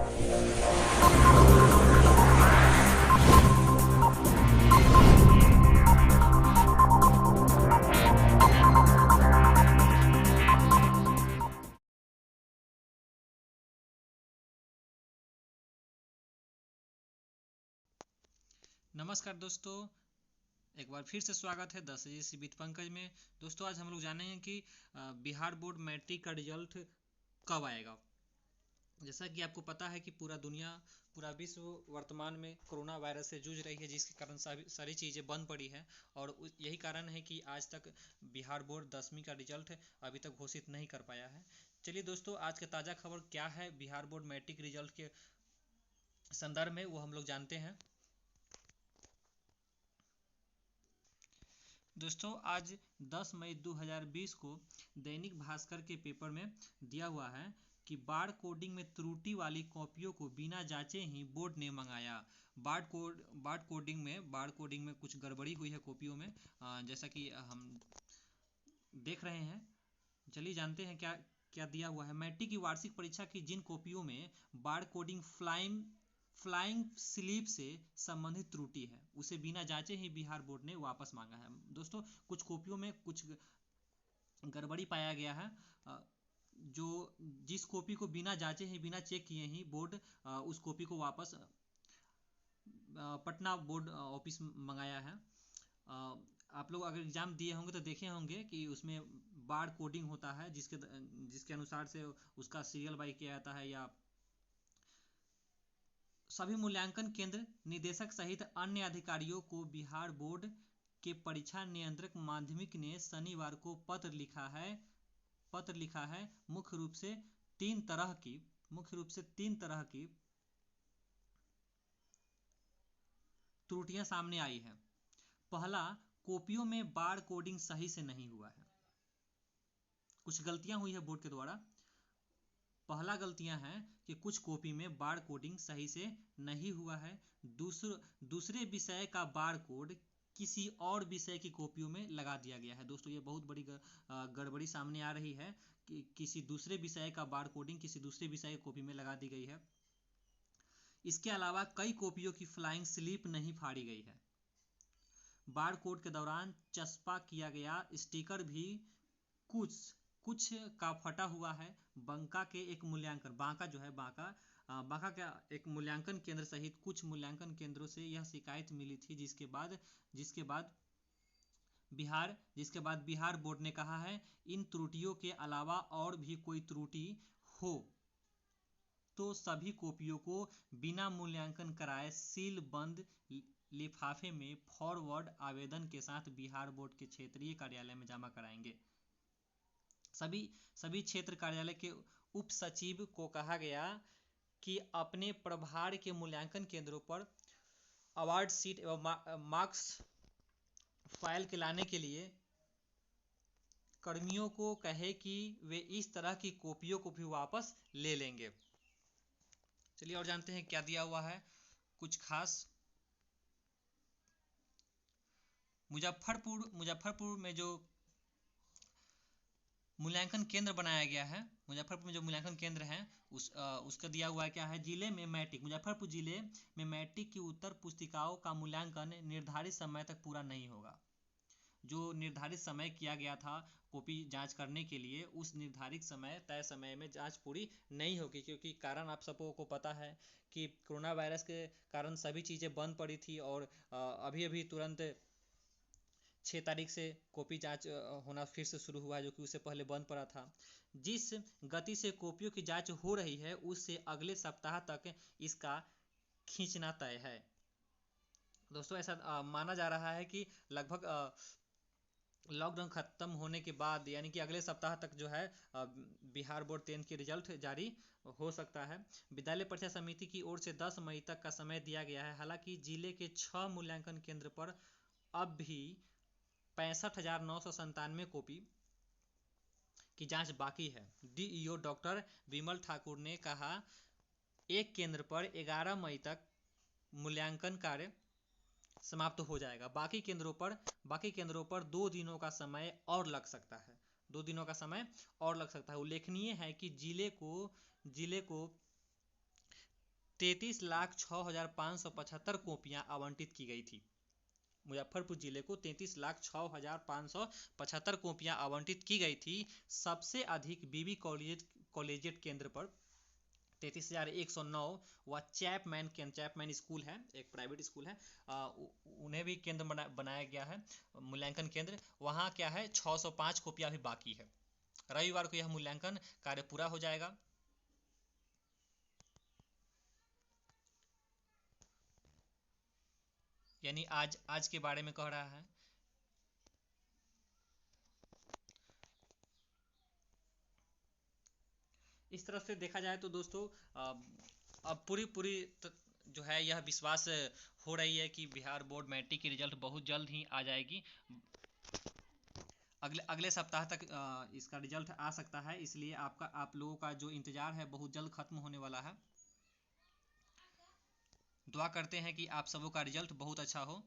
नमस्कार दोस्तों, एक बार फिर से स्वागत है 10 बीट पंकज में। दोस्तों आज हम लोग जानेंगे कि बिहार बोर्ड मैट्रिक का रिजल्ट कब आएगा। जैसा कि आपको पता है कि पूरा दुनिया, पूरा विश्व वर्तमान में कोरोना वायरस से जूझ रही है, जिसके कारण सारी चीज़ें बंद पड़ी है और यही कारण है कि आज तक बिहार बोर्ड 10वीं का रिजल्ट अभी तक घोषित नहीं कर पाया है। चलिए दोस्तों, आज का ताज़ा खबर क्या है बिहार बोर्ड मैट्रिक रिजल्ट के संदर्भ में, वो हम लोग जानते हैं। दोस्तों आज 10 मई 2020 को दैनिक भास्कर के पेपर में दिया हुआ है कि बार कोडिंग में त्रुटि वाली कॉपियों को बिना जांचे ही बोर्ड ने मंगाया। बार कोडिंग में कुछ गड़बड़ी हुई है कॉपियों में, जैसा कि हम देख रहे हैं। चलिए जानते हैं क्या क्या दिया हुआ है। मैट्रिक की वार्षिक परीक्षा की जिन कॉपियों में बार कोडिंग फ्लाइंग स्लीप से संबंधित त्रुटि है, उसे बिना जांचे ही बिहार बोर्ड ने वापस मांगा है। दोस्तों कुछ कॉपियों में कुछ गड़बड़ी पाया गया है, जो जिस कॉपी को बिना जांचे ही, बिना चेक किए ही बोर्ड उस कॉपी को वापस पटना बोर्ड ऑफिस मंगाया है। आप लोग अगर एग्जाम दिए होंगे तो देखे होंगे कि उसमें बार कोडिंग होता है, जिसके अनुसार से उसका सीरियल बाई किया जाता है। या सभी मूल्यांकन केंद्र निदेशक सहित अन्य अधिकारियों को बिहार बोर्ड के परीक्षा नियंत्रक माध्यमिक ने शनिवार को पत्र लिखा है। मुख्य रूप से तीन तरह की त्रुटियां सामने आई है। पहला, कॉपियों में बार कोडिंग सही से नहीं हुआ है। कुछ गलतियां हुई है बोर्ड के द्वारा। पहला गलतियां हैं कि कुछ कॉपी में बार कोडिंग सही से नहीं हुआ है। दूसरे विषय का बार कोड किसी और विषय की कॉपियों में लगा दिया गया है। दोस्तों ये बहुत बड़ी गड़बड़ी सामने आ रही है कि किसी दूसरे विषय का बार कोडिंग किसी दूसरे विषय की कॉपी में लगा दी गई है। इसके अलावा कई कॉपियों की फ्लाइंग स्लिप नहीं फाड़ी गई है। बार कोड के दौरान चस्पा किया गया स्टिकर भी कुछ का फटा हुआ है। बांका का एक मूल्यांकन केंद्र सहित कुछ मूल्यांकन केंद्रों से यह शिकायत मिली थी, जिसके बाद बिहार बोर्ड ने कहा है, इन त्रुटियों के अलावा और भी कोई त्रुटि हो तो सभी कॉपियों को बिना मूल्यांकन कराए सील बंद लिफाफे में फॉरवर्ड आवेदन के साथ बिहार बोर्ड के क्षेत्रीय कार्यालय में जमा कराएंगे। सभी क्षेत्र कार्यालय के उप सचिव को कहा गया कि अपने प्रभार के मूल्यांकन केंद्रों पर अवार्ड शीट एवं मार्क्स फाइल के लाने के लिए कर्मियों को कहे कि वे इस तरह की कॉपियों को भी वापस ले लेंगे। चलिए और जानते हैं क्या दिया हुआ है कुछ खास। मुजफ्फरपुर में जो मूल्यांकन केंद्र बनाया गया है, मुजफ्फरपुर में जो मूल्यांकन केंद्र है उसका दिया हुआ है क्या है। मुजफ्फरपुर जिले में मैट्रिक की उत्तर पुस्तिकाओं का मूल्यांकन निर्धारित समय तक पूरा नहीं होगा। जो निर्धारित समय किया गया था कॉपी जांच करने के लिए, उस निर्धारित तय समय में जांच पूरी नहीं होगी, क्योंकि कारण आप सबको पता है कि कोरोना वायरस के कारण सभी चीज़ें बंद पड़ी थी और अभी तुरंत 6 तारीख से कॉपी जांच होना फिर से शुरू हुआ है, जो कि उससे पहले बंद पड़ा था। जिस गति से कॉपियों की जांच हो रही है, उससे अगले सप्ताह तक इसका खींचना तय है। दोस्तों ऐसा माना जा रहा है कि लगभग लॉकडाउन खत्म होने के बाद, यानी कि अगले सप्ताह तक जो है बिहार बोर्ड 10 के रिजल्ट जारी हो सकता है। विद्यालय परीक्षा समिति की ओर से 10 मई तक का समय दिया गया है। हालांकि जिले के 6 मूल्यांकन केंद्र पर अब भी 65,997 कॉपी की जांच बाकी है। डीईओ डॉक्टर विमल ठाकुर ने कहा, एक केंद्र पर 11 मई तक मूल्यांकन कार्य समाप्त हो जाएगा। बाकी केंद्रों पर 2 दिनों का समय और लग सकता है। उल्लेखनीय है कि जिले को 33,06,575 कॉपियां आवंटित की गई थी। मुजफ्फरपुर जिले को 33,06,575 कॉपियां आवंटित की गई थी। सबसे अधिक बीबी कॉलेजिएट केंद्र पर 33,109 व चैपमैन स्कूल है, एक प्राइवेट स्कूल है, उन्हें भी केंद्र बनाया गया है, मूल्यांकन केंद्र। वहाँ क्या है, 605 कॉपियां भी बाकी है। रविवार को यह मूल्यांकन कार्य पूरा हो जाएगा। यानी आज के बारे में कह रहा है। इस तरफ से देखा जाए तो दोस्तों अब पूरी जो है यह विश्वास हो रही है कि बिहार बोर्ड मैट्रिक की रिजल्ट बहुत जल्द ही आ जाएगी। अगले सप्ताह तक इसका रिजल्ट आ सकता है, इसलिए आप लोगों का जो इंतज़ार है बहुत जल्द ख़त्म होने वाला है। दुआ करते हैं कि आप सबों का रिजल्ट बहुत अच्छा हो।